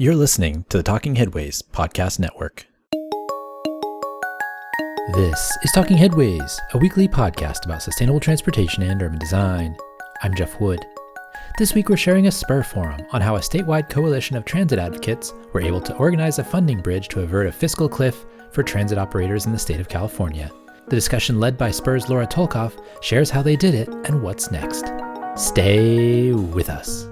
You're listening to the Talking Headways Podcast Network. This is Talking Headways, a weekly podcast about sustainable transportation and urban design. I'm Jeff Wood. This week we're sharing a SPUR forum on how a statewide coalition of transit advocates were able to organize a funding bridge to avert a fiscal cliff for transit operators in the state of California. The discussion led by SPUR's Laura Tolkoff shares how they did it and what's next. Stay with us.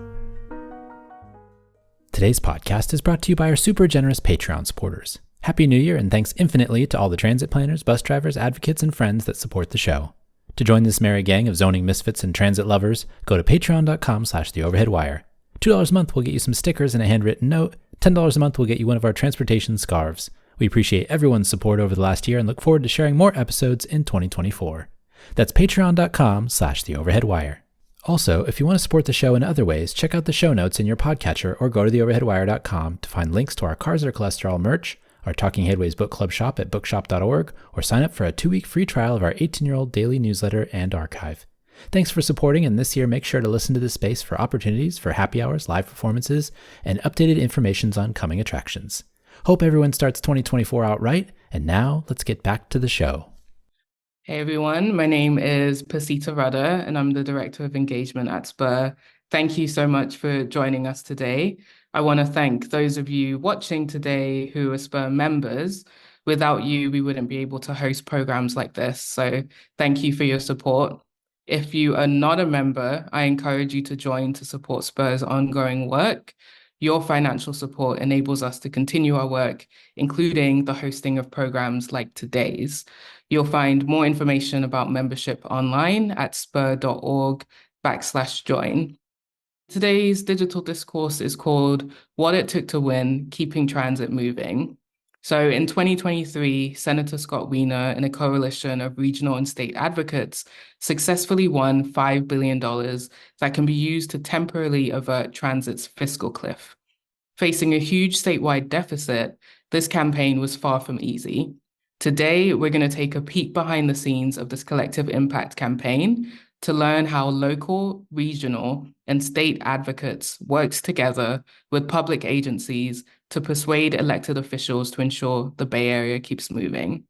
Today's podcast is brought to you by our super generous Patreon supporters. Happy New Year and thanks infinitely to all the transit planners, bus drivers, advocates, and friends that support the show. To join this merry gang of zoning misfits and transit lovers, go to patreon.com/theoverheadwire. $2 a month will get you some stickers and a handwritten note. $10 a month will get you one of our transportation scarves. We appreciate everyone's support over the last year and look forward to sharing more episodes in 2024. That's patreon.com/theoverheadwire. Also, if you want to support the show in other ways, check out the show notes in your podcatcher or go to theoverheadwire.com to find links to our Cars Are Cholesterol merch, our Talking Headways book club shop at bookshop.org, or sign up for a 2-week free trial of our 18-year-old daily newsletter and archive. Thanks for supporting, and this year make sure to listen to this space for opportunities for happy hours, live performances, and updated information on coming attractions. Hope everyone starts 2024 out right, and now let's get back to the show. Hey everyone, my name is Pasita Rudder and I'm the Director of Engagement at SPUR. Thank you so much for joining us today. I want to thank those of you watching today who are SPUR members. Without you, we wouldn't be able to host programs like this, so thank you for your support. If you are not a member, I encourage you to join to support SPUR's ongoing work. Your financial support enables us to continue our work, including the hosting of programs like today's. You'll find more information about membership online at spur.org/join. Today's digital discourse is called What It Took to Win, Keeping Transit Moving. So in 2023, Senator Scott Wiener and a coalition of regional and state advocates successfully won $5 billion that can be used to temporarily avert transit's fiscal cliff. Facing a huge statewide deficit, this campaign was far from easy. Today, we're going to take a peek behind the scenes of this collective impact campaign to learn how local, regional, and state advocates worked together with public agencies to persuade elected officials to ensure the Bay Area keeps moving.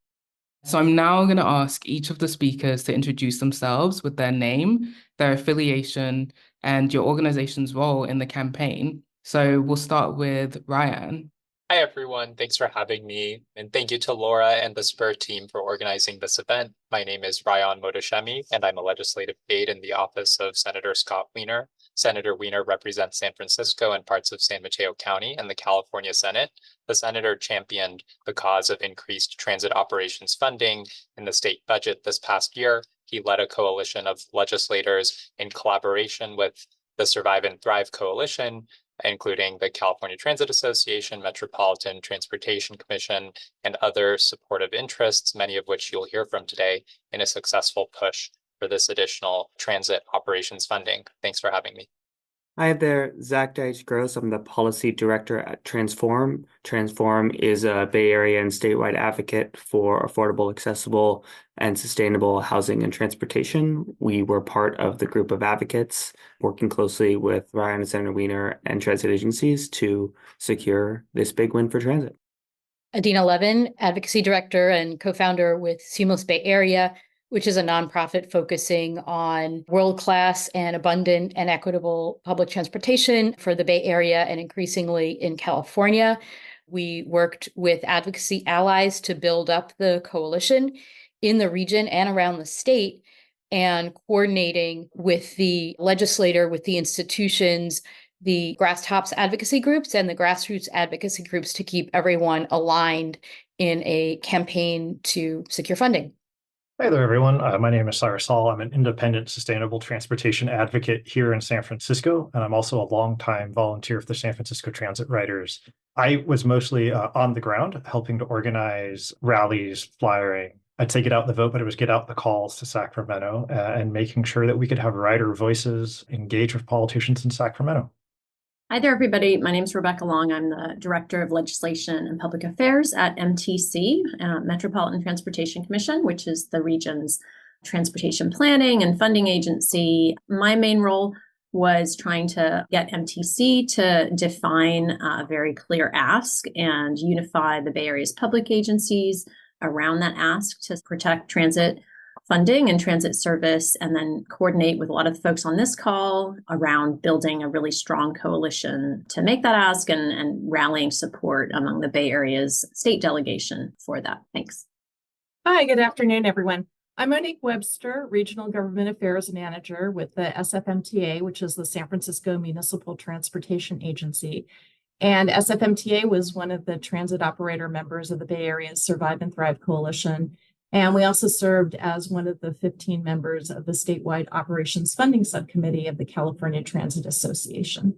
So I'm now going to ask each of the speakers to introduce themselves with their name, their affiliation, and your organization's role in the campaign. So we'll start with Raayan. Hi, everyone. Thanks for having me. And thank you to Laura and the SPUR team for organizing this event. My name is Raayan Mohtashemi, and I'm a legislative aide in the office of Senator Scott Wiener. Senator Wiener represents San Francisco and parts of San Mateo County in the California Senate. The senator championed the cause of increased transit operations funding in the state budget this past year. He led a coalition of legislators in collaboration with the Survive and Thrive Coalition, including the California Transit Association, Metropolitan Transportation Commission, and other supportive interests, many of which you'll hear from today, in a successful push for this additional transit operations funding. Thanks for having me. Hi there, Zack Deutsch-Gross. I'm the Policy Director at Transform. Transform is a Bay Area and statewide advocate for affordable, accessible, and sustainable housing and transportation. We were part of the group of advocates working closely with Raayan and Senator Wiener and transit agencies to secure this big win for transit. Adina Levin, Advocacy Director and co-founder with Seamless Bay Area, which is a nonprofit focusing on world-class and abundant and equitable public transportation for the Bay Area and increasingly in California. We worked with advocacy allies to build up the coalition in the region and around the state, and coordinating with the legislator, with the institutions, the grass tops advocacy groups and the grassroots advocacy groups to keep everyone aligned in a campaign to secure funding. Hi there, everyone. My name is Cyrus. I'm an independent sustainable transportation advocate here in San Francisco, and I'm also a longtime volunteer for the San Francisco Transit Riders. I was mostly on the ground, helping to organize rallies, flyering. I'd say get out the vote, but it was get out the calls to Sacramento and making sure that we could have rider voices engage with politicians in Sacramento. Hi there, everybody. My name is Rebecca Long. I'm the Director of Legislation and Public Affairs at MTC, Metropolitan Transportation Commission, which is the region's transportation planning and funding agency. My main role was trying to get MTC to define a very clear ask and unify the Bay Area's public agencies around that ask to protect transit funding and transit service, and then coordinate with a lot of the folks on this call around building a really strong coalition to make that ask and rallying support among the Bay Area's state delegation for that. Thanks. Hi, good afternoon, everyone. I'm Monique Webster, Regional Government Affairs Manager with the SFMTA, which is the San Francisco Municipal Transportation Agency. And SFMTA was one of the transit operator members of the Bay Area's Survive and Thrive Coalition. And we also served as one of the 15 members of the statewide operations funding subcommittee of the California Transit Association.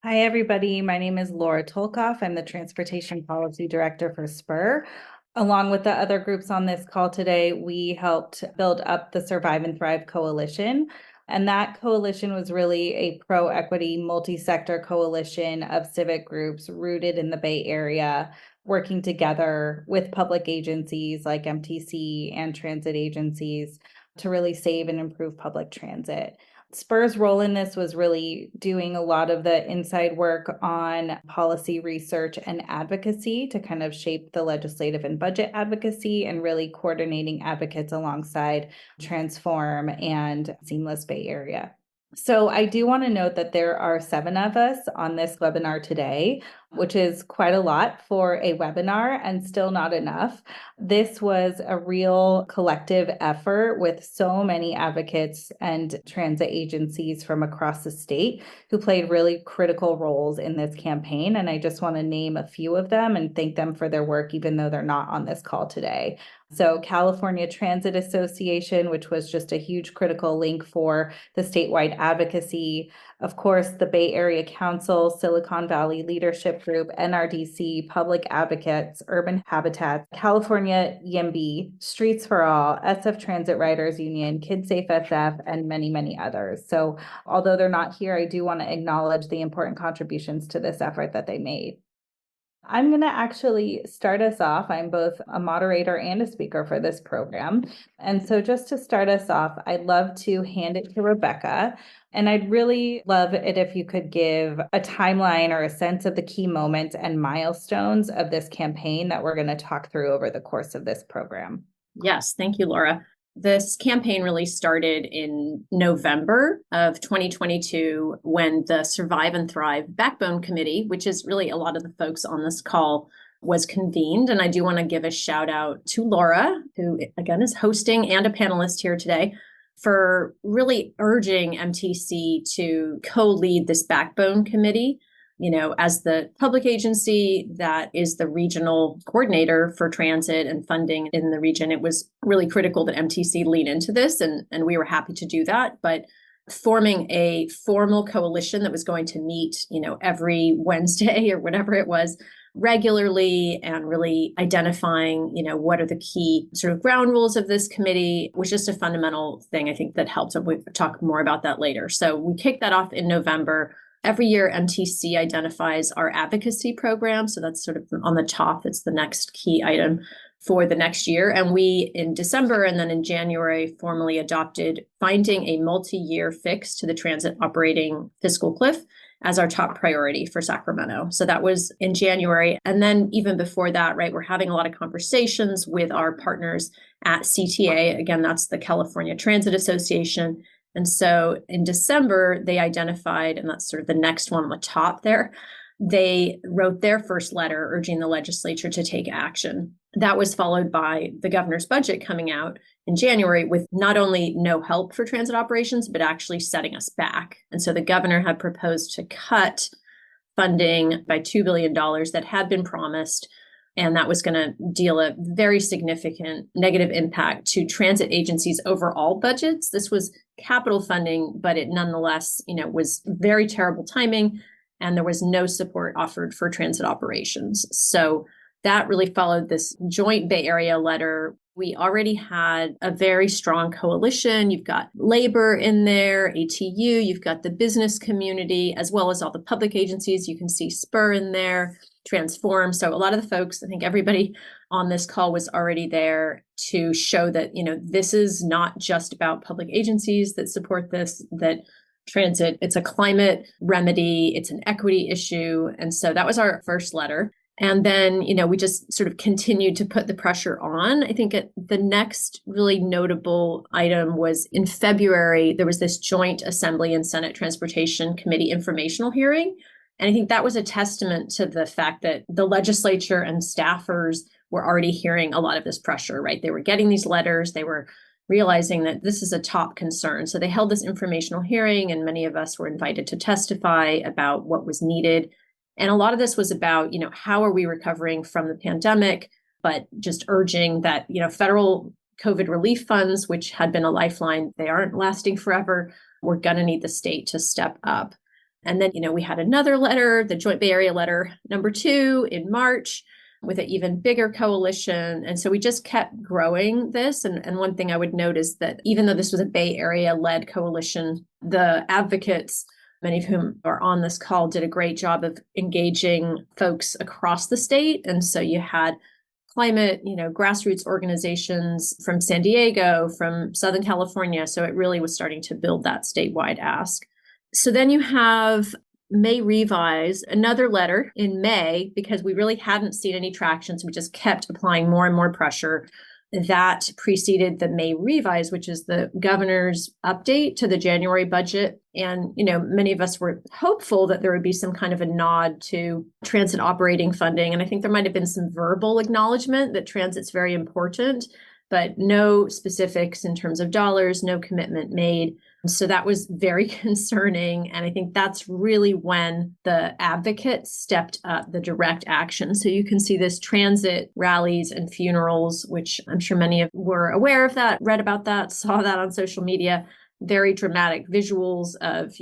Hi, everybody. My name is Laura Tolkoff. I'm the Transportation Policy Director for SPUR. Along with the other groups on this call today, we helped build up the Survive and Thrive Coalition. And that coalition was really a pro-equity, multi-sector coalition of civic groups rooted in the Bay Area, working together with public agencies like MTC and transit agencies to really save and improve public transit. SPUR's role in this was really doing a lot of the inside work on policy research and advocacy to kind of shape the legislative and budget advocacy, and really coordinating advocates alongside Transform and Seamless Bay Area. So I do want to note that there are 7 of us on this webinar today, which is quite a lot for a webinar and still not enough. This was a real collective effort with so many advocates and transit agencies from across the state who played really critical roles in this campaign. And I just want to name a few of them and thank them for their work, even though they're not on this call today. So California Transit Association, which was just a huge critical link for the statewide advocacy. Of course, the Bay Area Council, Silicon Valley Leadership Group, NRDC, Public Advocates, Urban Habitat, California YIMBY, Streets for All, SF Transit Riders Union, KidSafe SF, and many, many others. So although they're not here, I do want to acknowledge the important contributions to this effort that they made. I'm going to actually start us off. I'm both a moderator and a speaker for this program. And so just to start us off, I'd love to hand it to Rebecca. And I'd really love it if you could give a timeline or a sense of the key moments and milestones of this campaign that we're going to talk through over the course of this program. Yes, thank you, Laura. This campaign really started in November of 2022 when the Survive and Thrive Backbone Committee, which is really a lot of the folks on this call, was convened. And I do want to give a shout out to Laura, who again is hosting and a panelist here today, for really urging MTC to co-lead this Backbone Committee. You know, as the public agency that is the regional coordinator for transit and funding in the region, it was really critical that MTC lean into this, and we were happy to do that. But forming a formal coalition that was going to meet, you know, every Wednesday or whatever it was regularly, and really identifying, you know, what are the key sort of ground rules of this committee was just a fundamental thing, I think, that helped. And we'll talk more about that later. So we kicked that off in November. Every year, MTC identifies our advocacy program. So that's sort of on the top. It's the next key item for the next year. And we, in December and then in January, formally adopted finding a multi-year fix to the transit operating fiscal cliff as our top priority for Sacramento. So that was in January. And then even before that, right, we're having a lot of conversations with our partners at CTA. Again, that's the California Transit Association. And so in December, they identified, and that's sort of the next one on the top there, they wrote their first letter urging the legislature to take action. That was followed by the governor's budget coming out in January with not only no help for transit operations, but actually setting us back. And so the governor had proposed to cut funding by $2 billion that had been promised. And that was going to deal a very significant negative impact to transit agencies' overall budgets. This was capital funding, but it nonetheless, you know, was very terrible timing, and there was no support offered for transit operations. So that really followed this joint Bay Area letter. We already had a very strong coalition. You've got labor in there, ATU, you've got the business community, as well as all the public agencies. You can see SPUR in there, Transform. So a lot of the folks, I think everybody on this call was already there to show that, you know, this is not just about public agencies that support this, that transit. It's a climate remedy. It's an equity issue. And so that was our first letter. And then, we just sort of continued to put the pressure on. I think the next really notable item was in February, there was this joint Assembly and Senate Transportation Committee informational hearing. And I think that was a testament to the fact that the legislature and staffers were already hearing a lot of this pressure, right? They were getting these letters. They were realizing that this is a top concern. So they held this informational hearing, and many of us were invited to testify about what was needed. And a lot of this was about, how are we recovering from the pandemic, but just urging that, federal COVID relief funds, which had been a lifeline, they aren't lasting forever. We're going to need the state to step up. And then, we had another letter, the Joint Bay Area letter number 2 in March, with an even bigger coalition. And so we just kept growing this. And one thing I would note is that even though this was a Bay Area-led coalition, the advocates, many of whom are on this call, did a great job of engaging folks across the state. And so you had climate, grassroots organizations from San Diego, from Southern California. So it really was starting to build that statewide ask. So then you have May Revise, another letter in May, because we really hadn't seen any traction. So we just kept applying more and more pressure. That preceded the May Revise, which is the governor's update to the January budget. And, many of us were hopeful that there would be some kind of a nod to transit operating funding. And I think there might have been some verbal acknowledgement that transit's very important, but no specifics in terms of dollars, no commitment made. So that was very concerning. And I think that's really when the advocates stepped up the direct action. So you can see this transit rallies and funerals, which I'm sure many of you were aware of that, read about that, saw that on social media, very dramatic visuals of,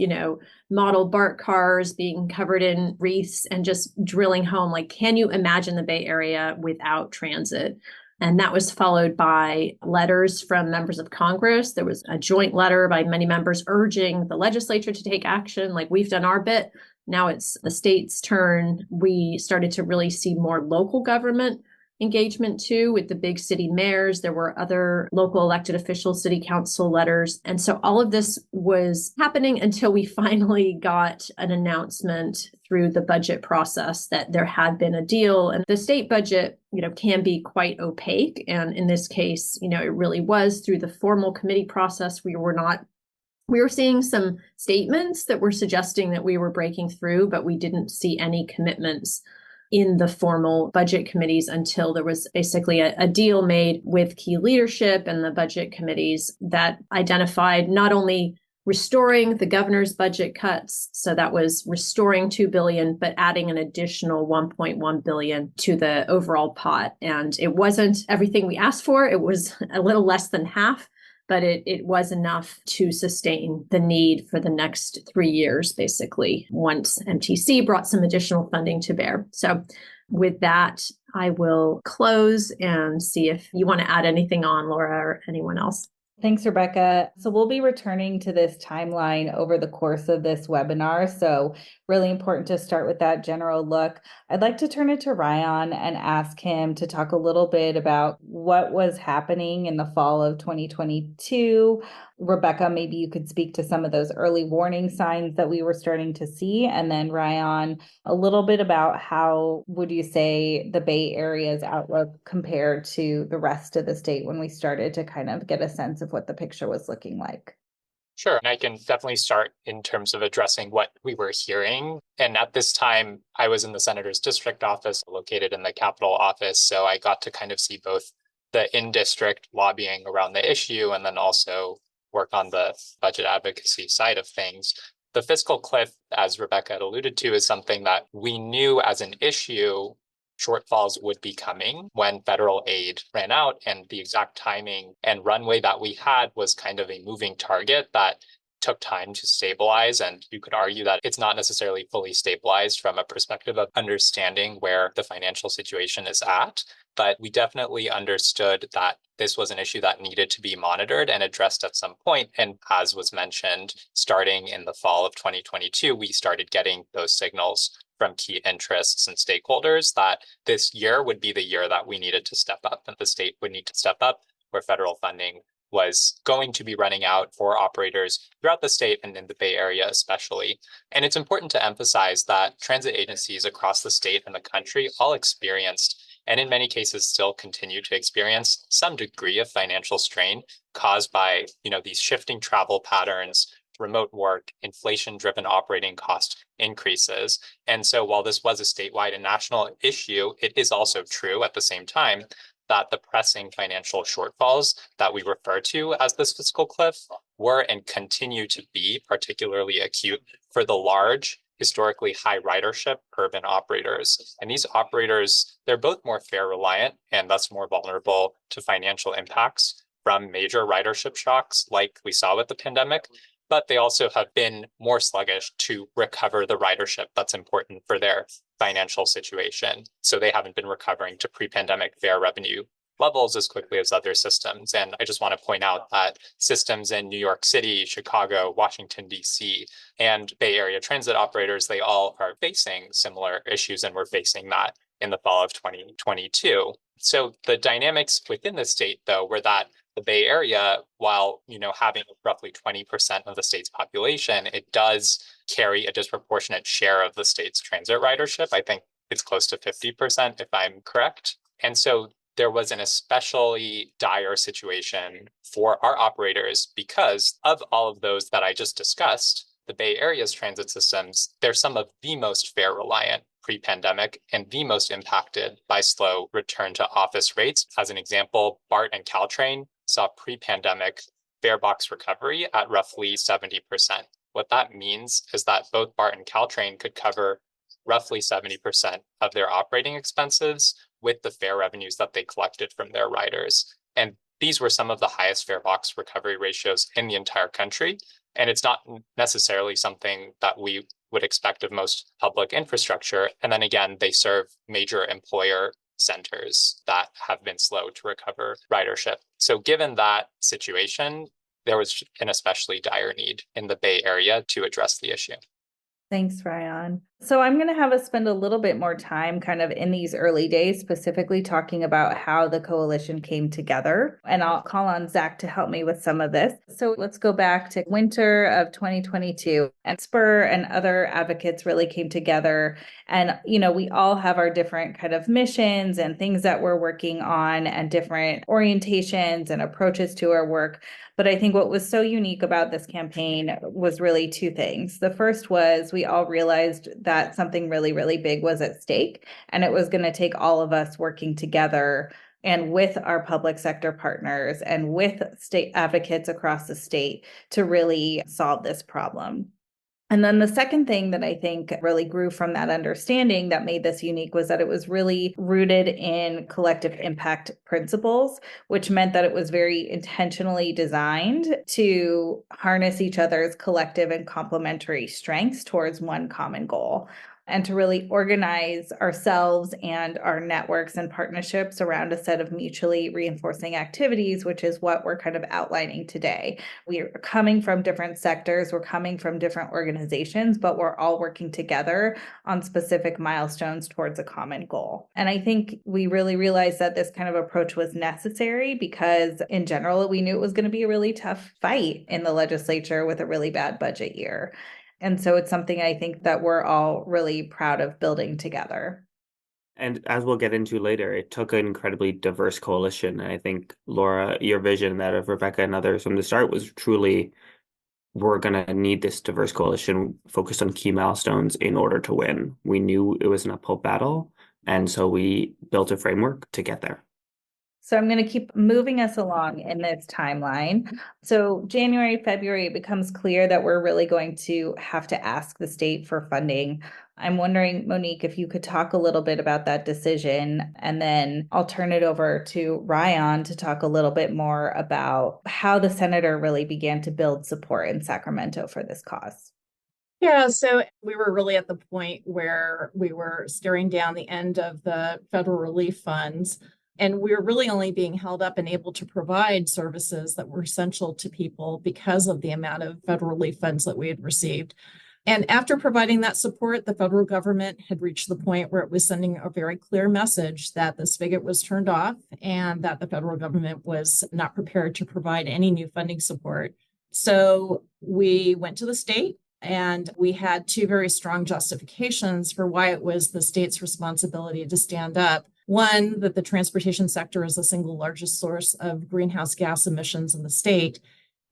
model BART cars being covered in wreaths and just drilling home, like, can you imagine the Bay Area without transit? And that was followed by letters from members of Congress. There was a joint letter by many members urging the legislature to take action, like, we've done our bit. Now it's the state's turn. We started to really see more local government engagement too, with the big city mayors. There were other local elected officials, city council letters. And so all of this was happening until we finally got an announcement through the budget process that there had been a deal. And the state budget, can be quite opaque. And in this case, it really was through the formal committee process. We were seeing some statements that were suggesting that we were breaking through, but we didn't see any commitments in the formal budget committees until there was basically a deal made with key leadership and the budget committees that identified not only restoring the governor's budget cuts, so that was restoring $2 billion, but adding an additional $1.1 billion to the overall pot. And it wasn't everything we asked for. It was a little less than half, but it was enough to sustain the need for the next 3 years, basically, once MTC brought some additional funding to bear. So with that, I will close and see if you want to add anything on, Laura, or anyone else. Thanks, Rebecca. So we'll be returning to this timeline over the course of this webinar. So really important to start with that general look. I'd like to turn it to Raayan and ask him to talk a little bit about what was happening in the fall of 2022. Rebecca, maybe you could speak to some of those early warning signs that we were starting to see. And then Raayan, a little bit about how would you say the Bay Area's outlook compared to the rest of the state when we started to kind of get a sense of what the picture was looking like? Sure. And I can definitely start in terms of addressing what we were hearing. And at this time, I was in the senator's district office located in the Capitol office. So I got to kind of see both the in-district lobbying around the issue and then also work on the budget advocacy side of things. The fiscal cliff, as Rebecca had alluded to, is something that we knew as an issue shortfalls would be coming when federal aid ran out, and the exact timing and runway that we had was kind of a moving target that took time to stabilize. And you could argue that it's not necessarily fully stabilized from a perspective of understanding where the financial situation is at. But we definitely understood that this was an issue that needed to be monitored and addressed at some point. And as was mentioned, starting in the fall of 2022, we started getting those signals from key interests and stakeholders that this year would be the year that we needed to step up, and the state would need to step up where federal funding was going to be running out for operators throughout the state and in the Bay Area especially. And it's important to emphasize that transit agencies across the state and the country all experienced, and in many cases still continue to experience, some degree of financial strain caused by, these shifting travel patterns, remote work, inflation-driven operating cost increases. And so while this was a statewide and national issue, it is also true at the same time that the pressing financial shortfalls that we refer to as this fiscal cliff were and continue to be particularly acute for the large, historically high ridership urban operators. And these operators, they're both more fare reliant and thus more vulnerable to financial impacts from major ridership shocks like we saw with the pandemic, but they also have been more sluggish to recover the ridership that's important for their financial situation. So they haven't been recovering to pre-pandemic fare revenue levels as quickly as other systems. And I just want to point out that systems in New York City, Chicago, Washington, D.C., and Bay Area transit operators, they all are facing similar issues, and we're facing that in the fall of 2022. So the dynamics within the state, though, were that the Bay Area, while having roughly 20% of the state's population, it does carry a disproportionate share of the state's transit ridership. I think it's close to 50%, if I'm correct. And so there was an especially dire situation for our operators because of all of those that I just discussed. The Bay Area's transit systems, they're some of the most fare reliant pre-pandemic and the most impacted by slow return to office rates. As an example, BART and Caltrain saw pre-pandemic fare box recovery at roughly 70%. What that means is that both BART and Caltrain could cover roughly 70% of their operating expenses with the fare revenues that they collected from their riders. And these were some of the highest fare box recovery ratios in the entire country. And it's not necessarily something that we would expect of most public infrastructure. And then again, they serve major employer centers that have been slow to recover ridership. So given that situation, there was an especially dire need in the Bay Area to address the issue. Thanks, Raayan. So I'm going to have us spend a little bit more time kind of in these early days, specifically talking about how the coalition came together. And I'll call on Zack to help me with some of this. So let's go back to winter of 2022, and SPUR and other advocates really came together. And, we all have our different kind of missions and things that we're working on and different orientations and approaches to our work. But I think what was so unique about this campaign was really two things. The first was we all realized that something really, really big was at stake, and it was going to take all of us working together and with our public sector partners and with state advocates across the state to really solve this problem. And then the second thing that I think really grew from that understanding that made this unique was that it was really rooted in collective impact principles, which meant that it was very intentionally designed to harness each other's collective and complementary strengths towards one common goal, and to really organize ourselves and our networks and partnerships around a set of mutually reinforcing activities, which is what we're kind of outlining today. We are coming from different sectors, we're coming from different organizations, but we're all working together on specific milestones towards a common goal. And I think we really realized that this kind of approach was necessary because in general, we knew it was going to be a really tough fight in the legislature with a really bad budget year. And so it's something I think that we're all really proud of building together. And as we'll get into later, it took an incredibly diverse coalition. And I think, Laura, your vision, that of Rebecca and others from the start, was truly, we're going to need this diverse coalition focused on key milestones in order to win. We knew it was an uphill battle, and so we built a framework to get there. So I'm going to keep moving us along in this timeline. So January, February, it becomes clear that we're really going to have to ask the state for funding. I'm wondering, Monique, if you could talk a little bit about that decision, and then I'll turn it over to Raayan to talk a little bit more about how the senator really began to build support in Sacramento for this cause. Yeah, so we were really at the point where we were staring down the end of the federal relief funds. And we were really only being held up and able to provide services that were essential to people because of the amount of federal relief funds that we had received. And after providing that support, the federal government had reached the point where it was sending a very clear message that the spigot was turned off and that the federal government was not prepared to provide any new funding support. So we went to the state and we had two very strong justifications for why it was the state's responsibility to stand up. One, that the transportation sector is the single largest source of greenhouse gas emissions in the state.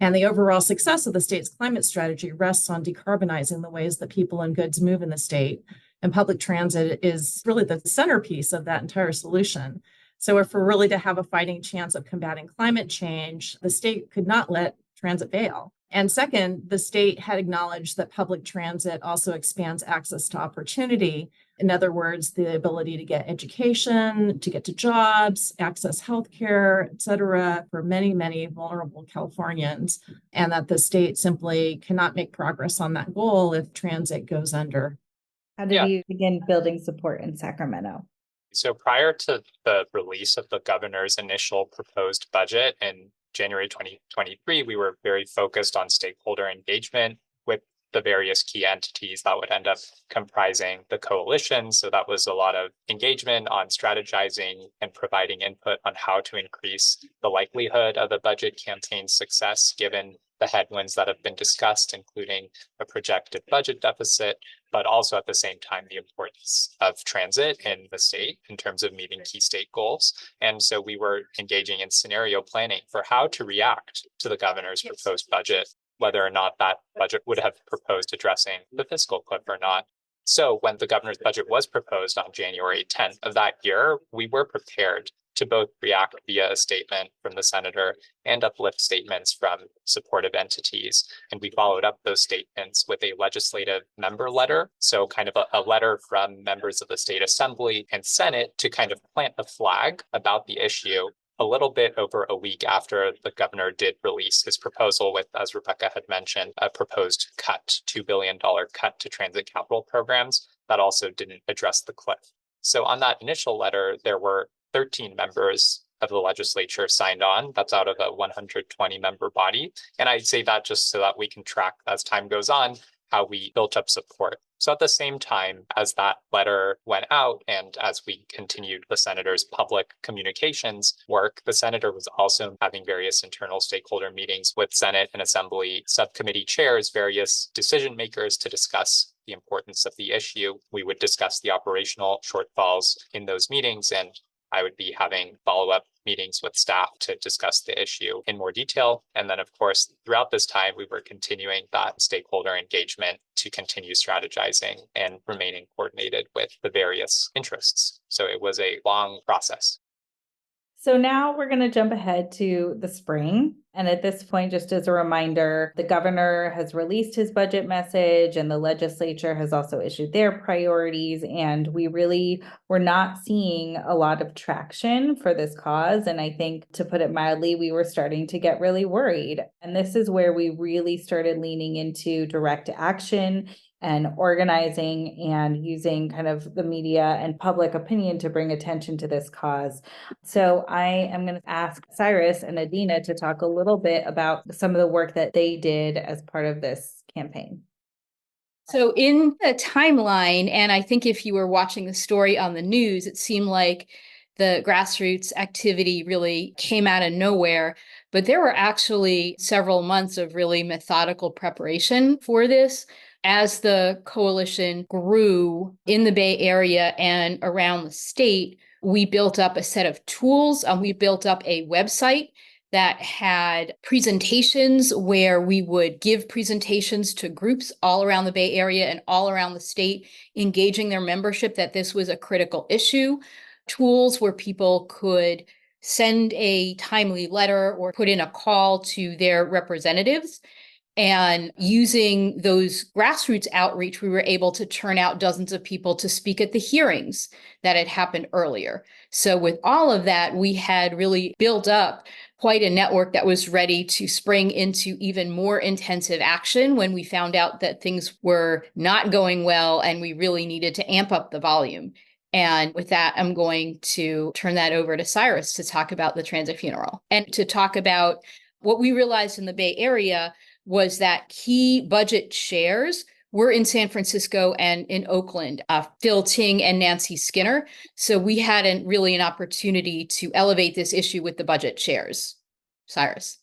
And the overall success of the state's climate strategy rests on decarbonizing the ways that people and goods move in the state. And public transit is really the centerpiece of that entire solution. So if we're really to have a fighting chance of combating climate change, the state could not let transit fail. And second, the state had acknowledged that public transit also expands access to opportunity. In other words, the ability to get education, to get to jobs, access healthcare, et cetera, for many, many vulnerable Californians, and that the state simply cannot make progress on that goal if transit goes under. How did you begin building support in Sacramento? So prior to the release of the governor's initial proposed budget in January 2023, we were very focused on stakeholder engagement with the various key entities that would end up comprising the coalition. So that was a lot of engagement on strategizing and providing input on how to increase the likelihood of a budget campaign success, given the headwinds that have been discussed, including a projected budget deficit, but also at the same time, the importance of transit in the state in terms of meeting key state goals. And so we were engaging in scenario planning for how to react to the governor's proposed budget, whether or not that budget would have proposed addressing the fiscal cliff or not. So when the governor's budget was proposed on January 10th of that year, we were prepared to both react via a statement from the senator and uplift statements from supportive entities. And we followed up those statements with a legislative member letter. So kind of a letter from members of the state assembly and Senate to kind of plant a flag about the issue a little bit over a week after the governor did release his proposal with, as Rebecca had mentioned, a proposed cut, $2 billion cut to transit capital programs that also didn't address the cliff. So on that initial letter, there were 13 members of the legislature signed on. That's out of a 120 member body. And I say that just so that we can track as time goes on how we built up support. So at the same time as that letter went out and as we continued the senator's public communications work, the senator was also having various internal stakeholder meetings with Senate and Assembly subcommittee chairs, various decision makers to discuss the importance of the issue. We would discuss the operational shortfalls in those meetings, and I would be having follow-up meetings with staff to discuss the issue in more detail. And then, of course, throughout this time, we were continuing that stakeholder engagement to continue strategizing and remaining coordinated with the various interests. So it was a long process. So now we're going to jump ahead to the spring. And at this point, just as a reminder, the governor has released his budget message and the legislature has also issued their priorities. And we really were not seeing a lot of traction for this cause. And I think, to put it mildly, we were starting to get really worried. And this is where we really started leaning into direct action and organizing and using kind of the media and public opinion to bring attention to this cause. So I am going to ask Cyrus and Adina to talk a little bit about some of the work that they did as part of this campaign. So in the timeline, and I think if you were watching the story on the news, it seemed like the grassroots activity really came out of nowhere, but there were actually several months of really methodical preparation for this. As the coalition grew in the Bay Area and around the state, we built up a set of tools. We built up a website that had presentations where we would give presentations to groups all around the Bay Area and all around the state, engaging their membership that this was a critical issue. Tools where people could send a timely letter or put in a call to their representatives. And using those grassroots outreach, we were able to turn out dozens of people to speak at the hearings that had happened earlier. So with all of that, we had really built up quite a network that was ready to spring into even more intensive action when we found out that things were not going well and we really needed to amp up the volume. And with that, I'm going to turn that over to Cyrus to talk about the transit funeral and to talk about what we realized in the Bay Area was that key budget shares were in San Francisco and in Oakland, Phil Ting and Nancy Skinner. So we hadn't really an opportunity to elevate this issue with the budget chairs. Cyrus.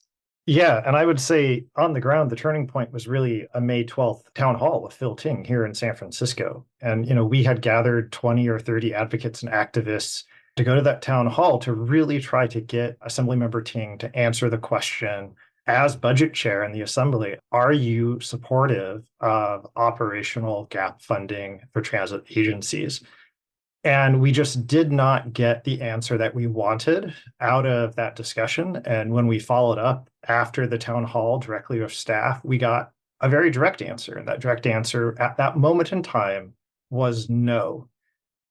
Yeah, and I would say on the ground, the turning point was really a May 12th town hall with Phil Ting here in San Francisco. And, we had gathered 20 or 30 advocates and activists to go to that town hall to really try to get Assemblymember Ting to answer the question, as budget chair in the Assembly, are you supportive of operational gap funding for transit agencies? And we just did not get the answer that we wanted out of that discussion. And when we followed up after the town hall directly with staff, we got a very direct answer. And that direct answer at that moment in time was no.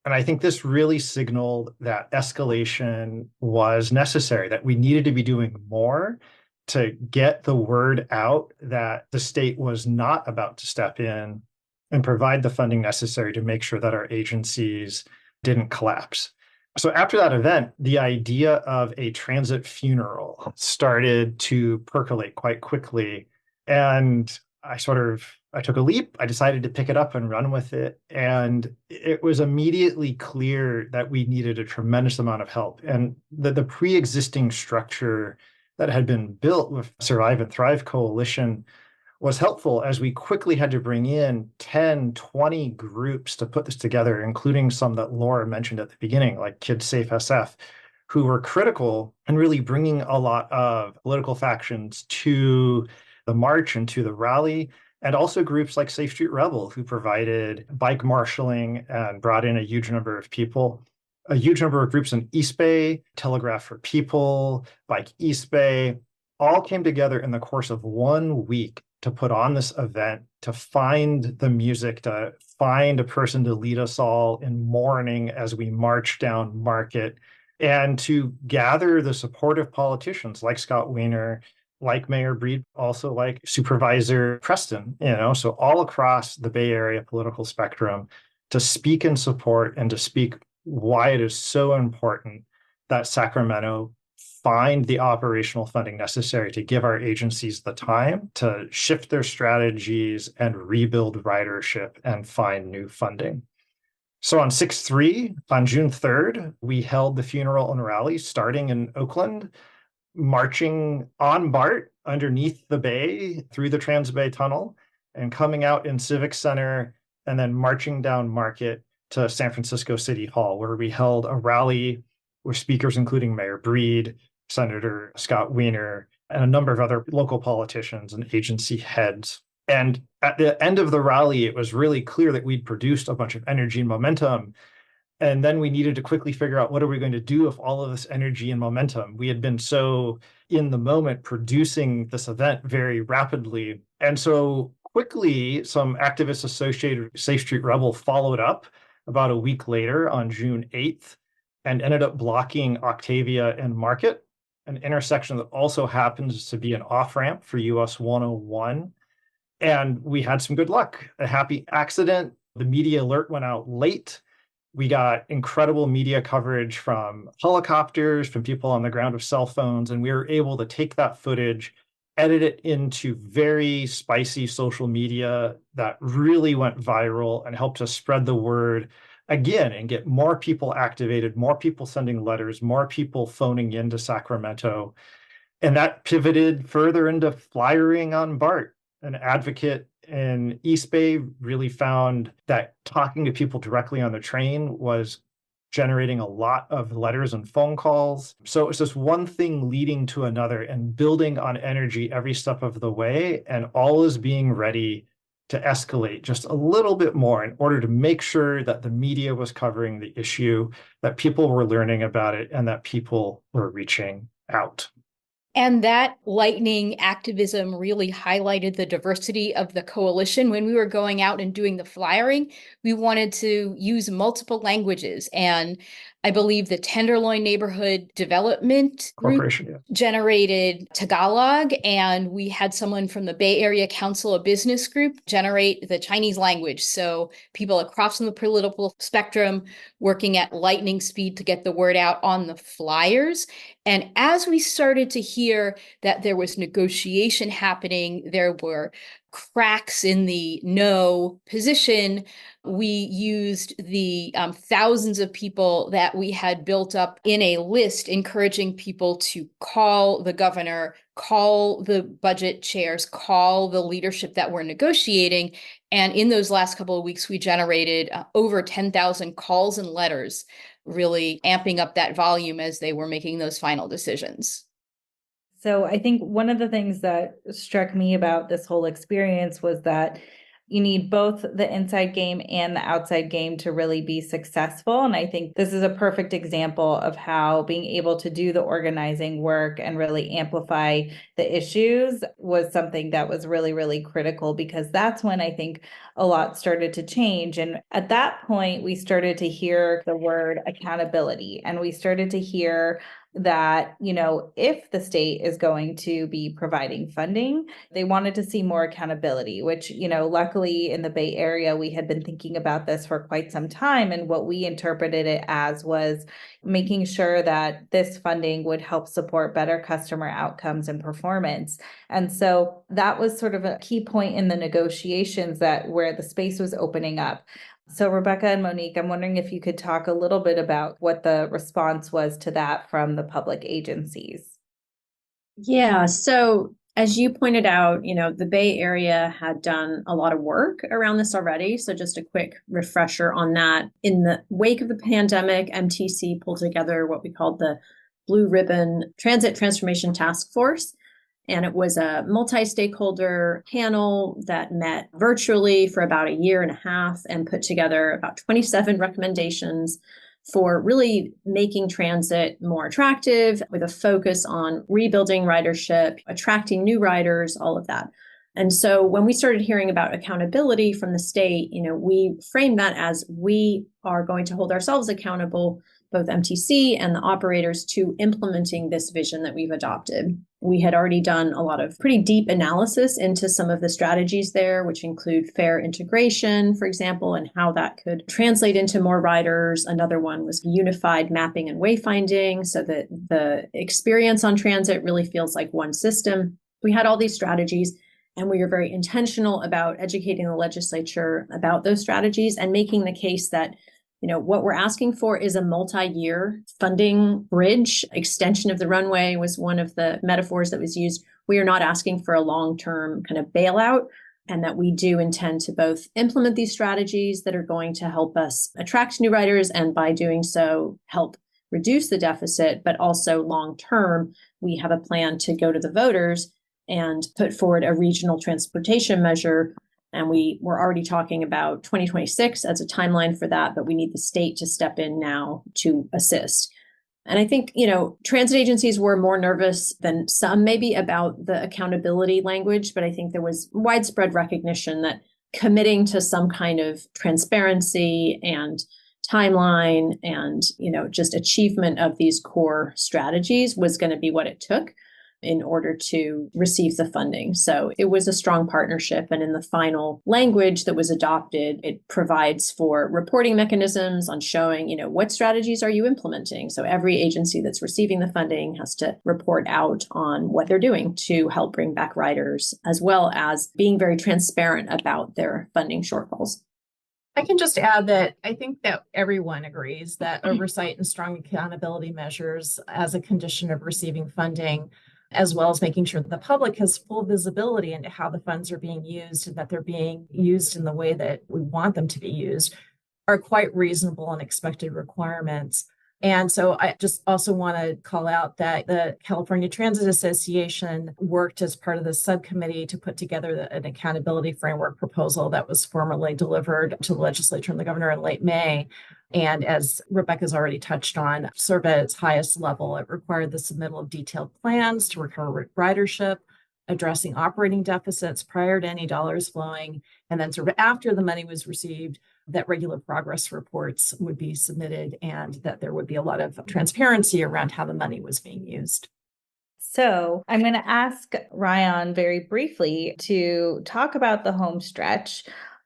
And I think this really signaled that escalation was necessary, that we needed to be doing more to get the word out that the state was not about to step in and provide the funding necessary to make sure that our agencies didn't collapse. So after that event, the idea of a transit funeral started to percolate quite quickly. And I took a leap. I decided to pick it up and run with it. And it was immediately clear that we needed a tremendous amount of help. And the pre-existing structure that had been built with Survive and Thrive Coalition was helpful, as we quickly had to bring in 10, 20 groups to put this together, including some that Laura mentioned at the beginning, like Kids Safe SF, who were critical and really bringing a lot of political factions to the march and to the rally, and also groups like Safe Street Rebel, who provided bike marshaling and brought in a huge number of people. A huge number of groups in East Bay, Telegraph for People, Bike East Bay, all came together in the course of 1 week to put on this event, to find the music, to find a person to lead us all in mourning as we march down Market, and to gather the supportive politicians like Scott Wiener, like Mayor Breed, also like Supervisor Preston, so all across the Bay Area political spectrum, to speak in support and to speak why it is so important that Sacramento find the operational funding necessary to give our agencies the time to shift their strategies and rebuild ridership and find new funding. So on 6/3, on June 3rd, we held the funeral and rally starting in Oakland, marching on BART underneath the bay through the Trans-Bay Tunnel, and coming out in Civic Center, and then marching down Market to San Francisco City Hall, where we held a rally with speakers including Mayor Breed, Senator Scott Wiener, and a number of other local politicians and agency heads. And at the end of the rally, it was really clear that we'd produced a bunch of energy and momentum. And then we needed to quickly figure out, what are we going to do with all of this energy and momentum? We had been so in the moment producing this event very rapidly. And so quickly, some activists associated with Safe Street Rebel followed up about a week later on June 8th and ended up blocking Octavia and Market, an intersection that also happens to be an off-ramp for US 101. And we had some good luck, a happy accident. The media alert went out late. We got incredible media coverage from helicopters, from people on the ground with cell phones, and we were able to take that footage, edit it into very spicy social media that really went viral and helped us spread the word again and get more people activated, more people sending letters, more people phoning into Sacramento. And that pivoted further into flyering on BART. An advocate in East Bay really found that talking to people directly on the train was generating a lot of letters and phone calls. So it's just one thing leading to another and building on energy every step of the way, and always being ready to escalate just a little bit more in order to make sure that the media was covering the issue, that people were learning about it, and that people were reaching out. And that lightning activism really highlighted the diversity of the coalition. When we were going out and doing the flyering, we wanted to use multiple languages. And I believe the Tenderloin Neighborhood Development Group generated Tagalog, and we had someone from the Bay Area Council of Business Group generate the Chinese language. So people across the political spectrum working at lightning speed to get the word out on the flyers. And as we started to hear clear that there was negotiation happening. There were cracks in the no position. We used the thousands of people that we had built up in a list, encouraging people to call the governor, call the budget chairs, call the leadership that were negotiating. And in those last couple of weeks, we generated over 10,000 calls and letters, really amping up that volume as they were making those final decisions. So I think one of the things that struck me about this whole experience was that you need both the inside game and the outside game to really be successful. And I think this is a perfect example of how being able to do the organizing work and really amplify the issues was something that was really, really critical, because that's when I think a lot started to change. And at that point, we started to hear the word accountability, and we started to hear that, if the state is going to be providing funding, they wanted to see more accountability, which, luckily in the Bay Area, we had been thinking about this for quite some time. And what we interpreted it as was making sure that this funding would help support better customer outcomes and performance. And so that was sort of a key point in the negotiations, that where the space was opening up. So Rebecca and Monique, I'm wondering if you could talk a little bit about what the response was to that from the public agencies. Yeah, so as you pointed out, the Bay Area had done a lot of work around this already. So just a quick refresher on that. In the wake of the pandemic, MTC pulled together what we called the Blue Ribbon Transit Transformation Task Force. And it was a multi-stakeholder panel that met virtually for about a year and a half and put together about 27 recommendations for really making transit more attractive, with a focus on rebuilding ridership, attracting new riders, all of that. And so when we started hearing about accountability from the state, we framed that as we are going to hold ourselves accountable, both MTC and the operators, to implementing this vision that we've adopted. We had already done a lot of pretty deep analysis into some of the strategies there, which include fare integration, for example, and how that could translate into more riders. Another one was unified mapping and wayfinding, so that the experience on transit really feels like one system. We had all these strategies, and we were very intentional about educating the legislature about those strategies and making the case that what we're asking for is a multi-year funding bridge. Extension of the runway was one of the metaphors that was used. We are not asking for a long-term kind of bailout, and that we do intend to both implement these strategies that are going to help us attract new riders, and by doing so, help reduce the deficit. But also long-term, we have a plan to go to the voters and put forward a regional transportation measure. And we were already talking about 2026 as a timeline for that, but we need the state to step in now to assist. And I think, transit agencies were more nervous than some maybe about the accountability language, but I think there was widespread recognition that committing to some kind of transparency and timeline and, just achievement of these core strategies was going to be what it took in order to receive the funding. So it was a strong partnership. And in the final language that was adopted, it provides for reporting mechanisms on showing, what strategies are you implementing? So every agency that's receiving the funding has to report out on what they're doing to help bring back riders, as well as being very transparent about their funding shortfalls. I can just add that I think that everyone agrees that oversight and strong accountability measures as a condition of receiving funding, as well as making sure that the public has full visibility into how the funds are being used and that they're being used in the way that we want them to be used, are quite reasonable and expected requirements. And so I just also want to call out that the California Transit Association worked as part of the subcommittee to put together an accountability framework proposal that was formally delivered to the legislature and the governor in late May. And as Rebecca's already touched on, sort of at its highest level, it required the submittal of detailed plans to recover ridership, addressing operating deficits prior to any dollars flowing, and then sort of after the money was received, that regular progress reports would be submitted and that there would be a lot of transparency around how the money was being used. So I'm going to ask Raayan very briefly to talk about the home stretch.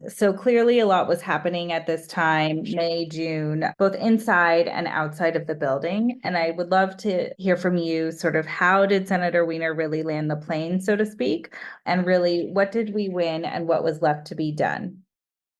So clearly a lot was happening at this time, May, June, both inside and outside of the building. And I would love to hear from you sort of how did Senator Wiener really land the plane, so to speak? And really, what did we win and what was left to be done?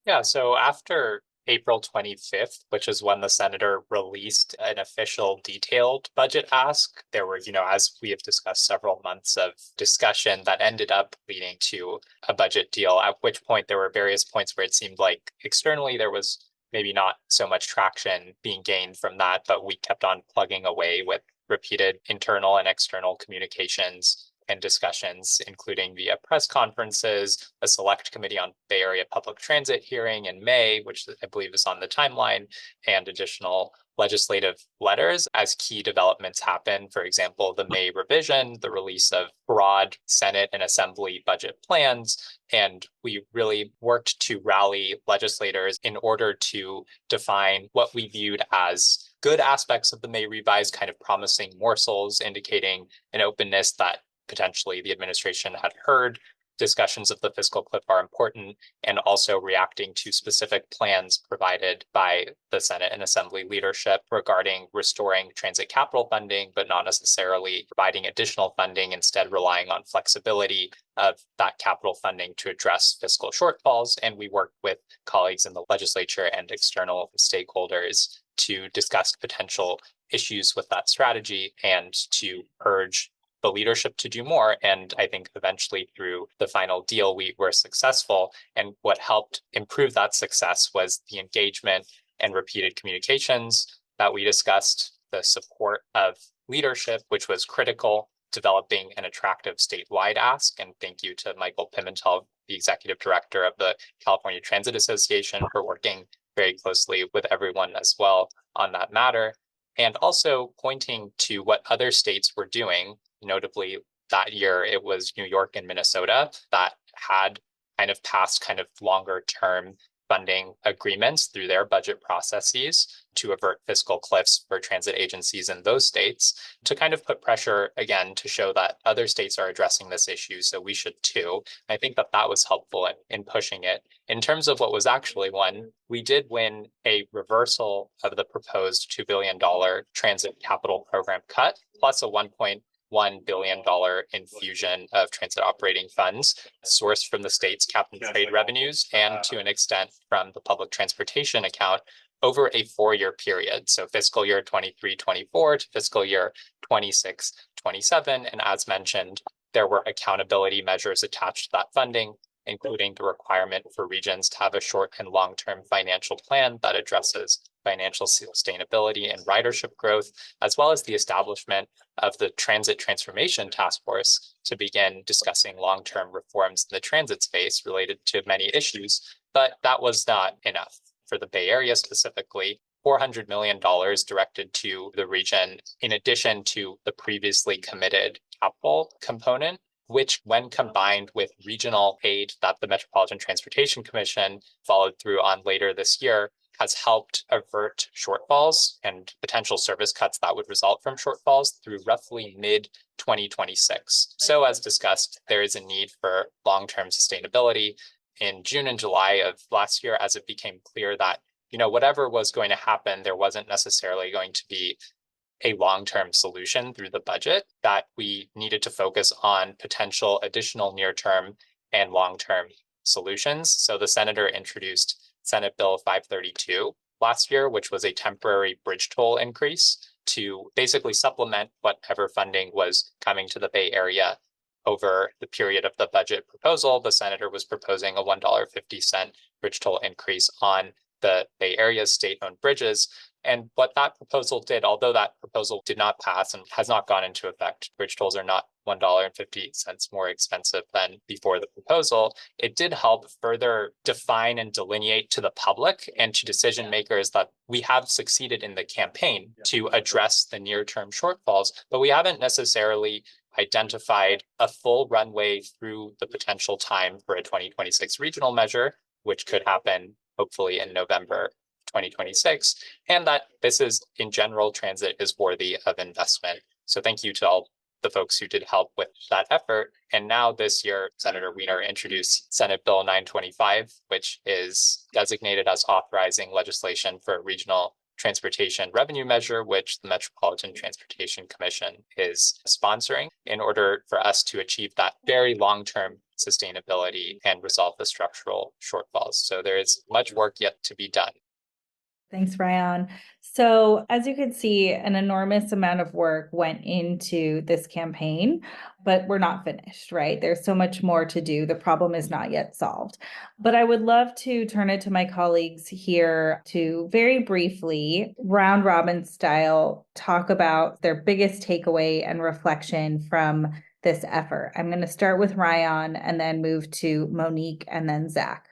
Yeah, so after April 25th, which is when the senator released an official detailed budget ask, there were, as we have discussed, several months of discussion that ended up leading to a budget deal, at which point there were various points where it seemed like externally there was maybe not so much traction being gained from that, but we kept on plugging away with repeated internal and external communications and discussions, including via press conferences, a select committee on Bay Area public transit hearing in May, which I believe is on the timeline, and additional legislative letters as key developments happen. For example, the May revision, the release of broad Senate and Assembly budget plans, and we really worked to rally legislators in order to define what we viewed as good aspects of the May revise, kind of promising morsels, indicating an openness that potentially the administration had heard. Discussions of the fiscal cliff are important, and also reacting to specific plans provided by the Senate and Assembly leadership regarding restoring transit capital funding, but not necessarily providing additional funding, instead relying on flexibility of that capital funding to address fiscal shortfalls. And we worked with colleagues in the legislature and external stakeholders to discuss potential issues with that strategy and to urge the leadership to do more. And I think eventually through the final deal, we were successful. And what helped improve that success was the engagement and repeated communications that we discussed, the support of leadership, which was critical, developing an attractive statewide ask. And thank you to Michael Pimentel, the executive director of the California Transit Association, for working very closely with everyone as well on that matter. And also pointing to what other states were doing. Notably, that year, it was New York and Minnesota that had kind of passed kind of longer term funding agreements through their budget processes to avert fiscal cliffs for transit agencies in those states, to kind of put pressure again to show that other states are addressing this issue, so we should too. I think that that was helpful in pushing it. In terms of what was actually won, we did win a reversal of the proposed $2 billion transit capital program cut, plus a $1.1 billion infusion of transit operating funds sourced from the state's cap and trade revenues and to an extent from the public transportation account over a 4-year period. So fiscal year 23-24 to fiscal year 26-27. And as mentioned, there were accountability measures attached to that funding, including the requirement for regions to have a short and long-term financial plan that addresses financial sustainability and ridership growth, as well as the establishment of the Transit Transformation Task Force to begin discussing long-term reforms in the transit space related to many issues. But that was not enough. For the Bay Area specifically, $400 million directed to the region, in addition to the previously committed capital component, which when combined with regional aid that the Metropolitan Transportation Commission followed through on later this year, has helped avert shortfalls and potential service cuts that would result from shortfalls through roughly mid-2026. So as discussed, there is a need for long-term sustainability. In June and July of last year, as it became clear that, whatever was going to happen, there wasn't necessarily going to be a long-term solution through the budget, that we needed to focus on potential additional near-term and long-term solutions. So the senator introduced Senate Bill 532 last year, which was a temporary bridge toll increase to basically supplement whatever funding was coming to the Bay Area over the period of the budget proposal. The senator was proposing a $1.50 bridge toll increase on the Bay Area's state-owned bridges. And what that proposal did, although that proposal did not pass and has not gone into effect, bridge tolls are not $1.50 more expensive than before the proposal, it did help further define and delineate to the public and to decision makers that we have succeeded in the campaign to address the near-term shortfalls, but we haven't necessarily identified a full runway through the potential time for a 2026 regional measure, which could happen hopefully in November 2026, and that this is, in general, transit is worthy of investment. So thank you to all the folks who did help with that effort. And now this year, Senator Wiener introduced Senate Bill 925, which is designated as authorizing legislation for a regional transportation revenue measure, which the Metropolitan Transportation Commission is sponsoring in order for us to achieve that very long-term sustainability and resolve the structural shortfalls. So there is much work yet to be done. Thanks, Raayan. So as you can see, an enormous amount of work went into this campaign, but we're not finished, right? There's so much more to do. The problem is not yet solved. But I would love to turn it to my colleagues here to very briefly, round robin style, talk about their biggest takeaway and reflection from this effort. I'm going to start with Raayan and then move to Monique and then Zack.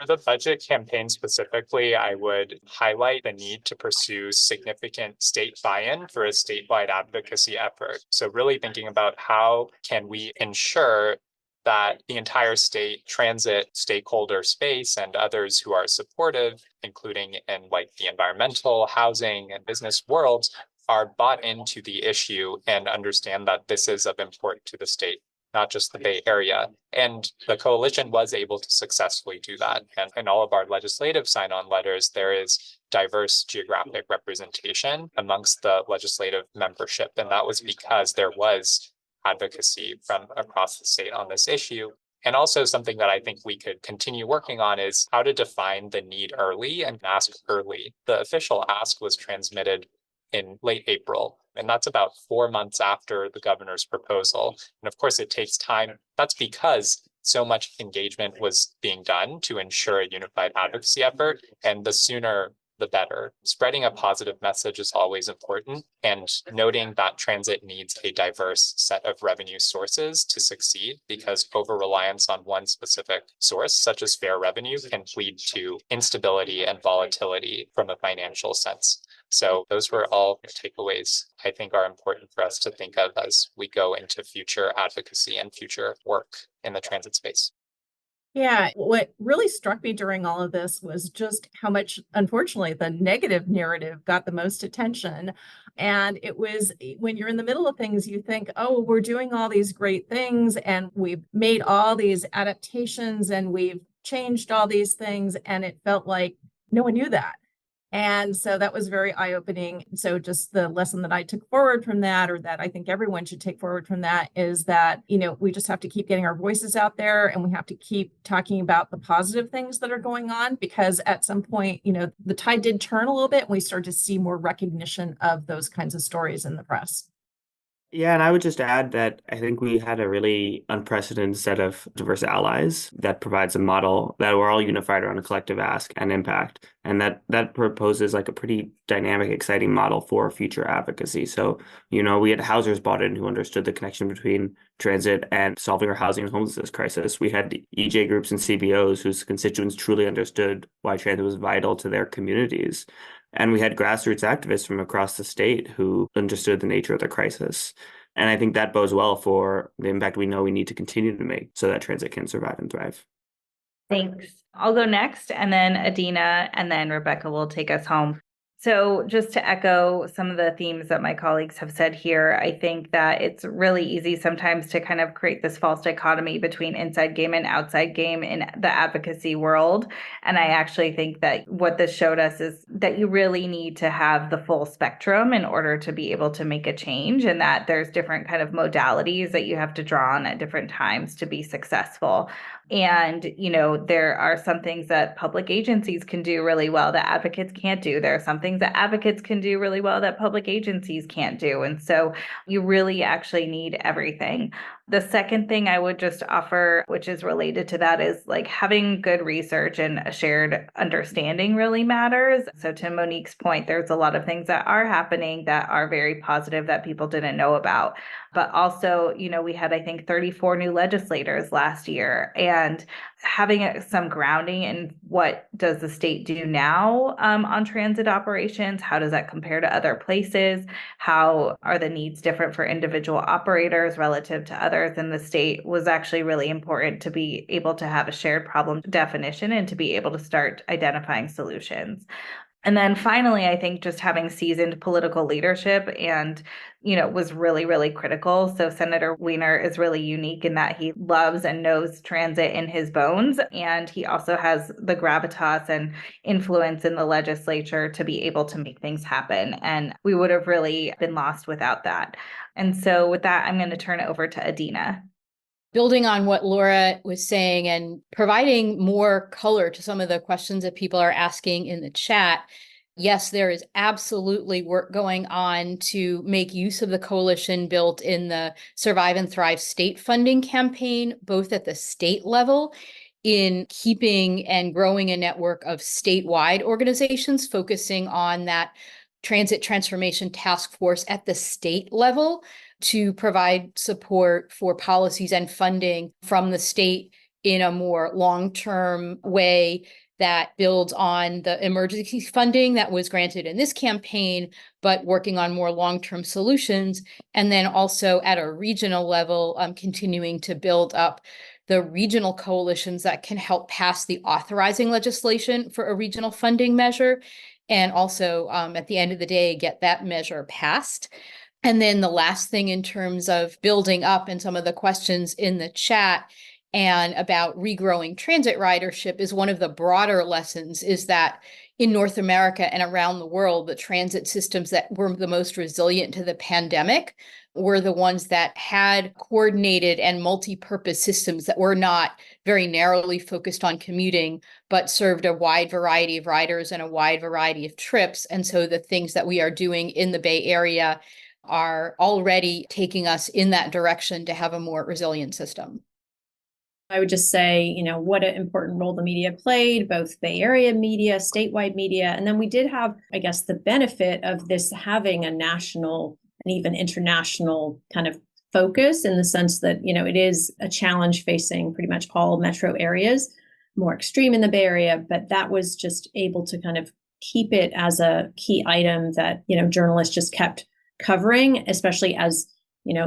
For the budget campaign specifically, I would highlight the need to pursue significant state buy-in for a statewide advocacy effort. So really thinking about how can we ensure that the entire state transit stakeholder space and others who are supportive, including in like the environmental, housing, and business worlds, are bought into the issue and understand that this is of importance to the state, not just the Bay Area. And the coalition was able to successfully do that. And in all of our legislative sign-on letters, there is diverse geographic representation amongst the legislative membership. And that was because there was advocacy from across the state on this issue. And also something that I think we could continue working on is how to define the need early and ask early. The official ask was transmitted in late April. And that's about 4 months after the governor's proposal. And of course, it takes time. That's because so much engagement was being done to ensure a unified advocacy effort. And the sooner, the better. Spreading a positive message is always important. And noting that transit needs a diverse set of revenue sources to succeed, because over-reliance on one specific source, such as fare revenue, can lead to instability and volatility from a financial sense. So those were all takeaways I think are important for us to think of as we go into future advocacy and future work in the transit space. Yeah, what really struck me during all of this was just how much, unfortunately, the negative narrative got the most attention. And it was when you're in the middle of things, you think, oh, we're doing all these great things and we've made all these adaptations and we've changed all these things. And it felt like no one knew that. And so that was very eye-opening. So just the lesson that I took forward from that, or that I think everyone should take forward from that, is that, we just have to keep getting our voices out there and we have to keep talking about the positive things that are going on, because at some point, the tide did turn a little bit and we started to see more recognition of those kinds of stories in the press. Yeah, and I would just add that I think we had a really unprecedented set of diverse allies that provides a model that we're all unified around a collective ask and impact. And that proposes like a pretty dynamic, exciting model for future advocacy. So, we had housers bought in who understood the connection between transit and solving our housing and homelessness crisis. We had EJ groups and CBOs whose constituents truly understood why transit was vital to their communities. And we had grassroots activists from across the state who understood the nature of the crisis. And I think that bodes well for the impact we know we need to continue to make so that transit can survive and thrive. Thanks. I'll go next, and then Adina, and then Rebecca will take us home. So just to echo some of the themes that my colleagues have said here, I think that it's really easy sometimes to kind of create this false dichotomy between inside game and outside game in the advocacy world. And I actually think that what this showed us is that you really need to have the full spectrum in order to be able to make a change, and that there's different kind of modalities that you have to draw on at different times to be successful. And, there are some things that public agencies can do really well that advocates can't do. There are some things that advocates can do really well that public agencies can't do. And so you really actually need everything. The second thing I would just offer, which is related to that, is like having good research and a shared understanding really matters. So to Monique's point, there's a lot of things that are happening that are very positive that people didn't know about. But also, we had, I think, 34 new legislators last year, and having some grounding in what does the state do now on transit operations? How does that compare to other places? How are the needs different for individual operators relative to others in the state was actually really important to be able to have a shared problem definition and to be able to start identifying solutions. And then finally, I think just having seasoned political leadership and, was really, really critical. So Senator Wiener is really unique in that he loves and knows transit in his bones. And he also has the gravitas and influence in the legislature to be able to make things happen. And we would have really been lost without that. And so with that, I'm going to turn it over to Adina. Building on what Laura was saying and providing more color to some of the questions that people are asking in the chat, yes, there is absolutely work going on to make use of the coalition built in the Survive and Thrive state funding campaign, both at the state level in keeping and growing a network of statewide organizations focusing on that transit transformation task force at the state level to provide support for policies and funding from the state in a more long-term way that builds on the emergency funding that was granted in this campaign, but working on more long-term solutions. And then also at a regional level, continuing to build up the regional coalitions that can help pass the authorizing legislation for a regional funding measure. And also, at the end of the day, get that measure passed. And then the last thing in terms of building up and some of the questions in the chat and about regrowing transit ridership is one of the broader lessons is that in North America and around the world, the transit systems that were the most resilient to the pandemic were the ones that had coordinated and multi-purpose systems that were not very narrowly focused on commuting, but served a wide variety of riders and a wide variety of trips. And so the things that we are doing in the Bay Area are already taking us in that direction to have a more resilient system. I would just say, what an important role the media played, both Bay Area media, statewide media. And then we did have, I guess, the benefit of this having a national and even international kind of focus in the sense that, it is a challenge facing pretty much all metro areas, more extreme in the Bay Area, but that was just able to kind of keep it as a key item that, journalists just kept covering, especially as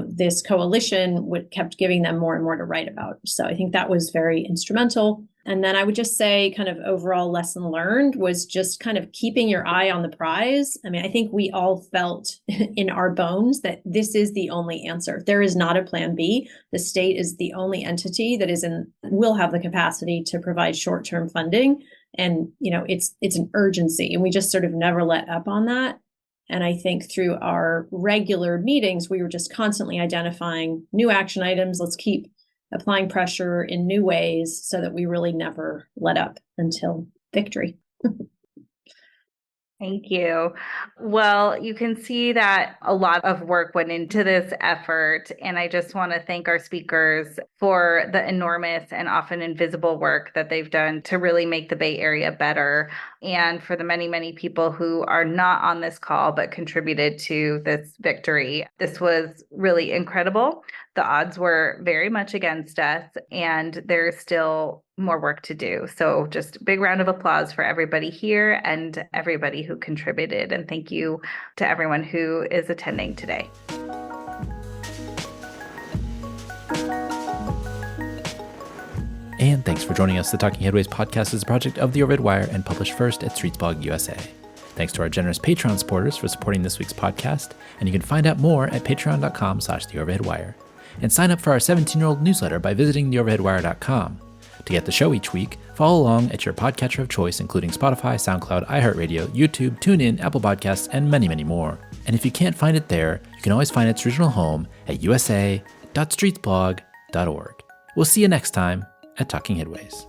this coalition kept giving them more and more to write about. So I think that was very instrumental. And then I would just say kind of overall lesson learned was just kind of keeping your eye on the prize. I mean, I think we all felt in our bones that this is the only answer. There is not a plan B. The state is the only entity that will have the capacity to provide short-term funding. And, it's an urgency. And we just sort of never let up on that. And I think through our regular meetings, we were just constantly identifying new action items. Let's keep applying pressure in new ways so that we really never let up until victory. Thank you. Well, you can see that a lot of work went into this effort, and I just want to thank our speakers for the enormous and often invisible work that they've done to really make the Bay Area better, and for the many, many people who are not on this call but contributed to this victory. This was really incredible. The odds were very much against us, and there's still more work to do. So just a big round of applause for everybody here and everybody who contributed. And thank you to everyone who is attending today. And thanks for joining us. The Talking Headways podcast is a project of the Overhead Wire and published first at Streetsblog USA. Thanks to our generous Patreon supporters for supporting this week's podcast. And you can find out more at patreon.com/theoverheadwire. And sign up for our 17-year-old newsletter by visiting theoverheadwire.com. To get the show each week, follow along at your podcatcher of choice, including Spotify, SoundCloud, iHeartRadio, YouTube, TuneIn, Apple Podcasts, and many, many more. And if you can't find it there, you can always find its original home at usa.streetsblog.org. We'll see you next time at Talking Headways.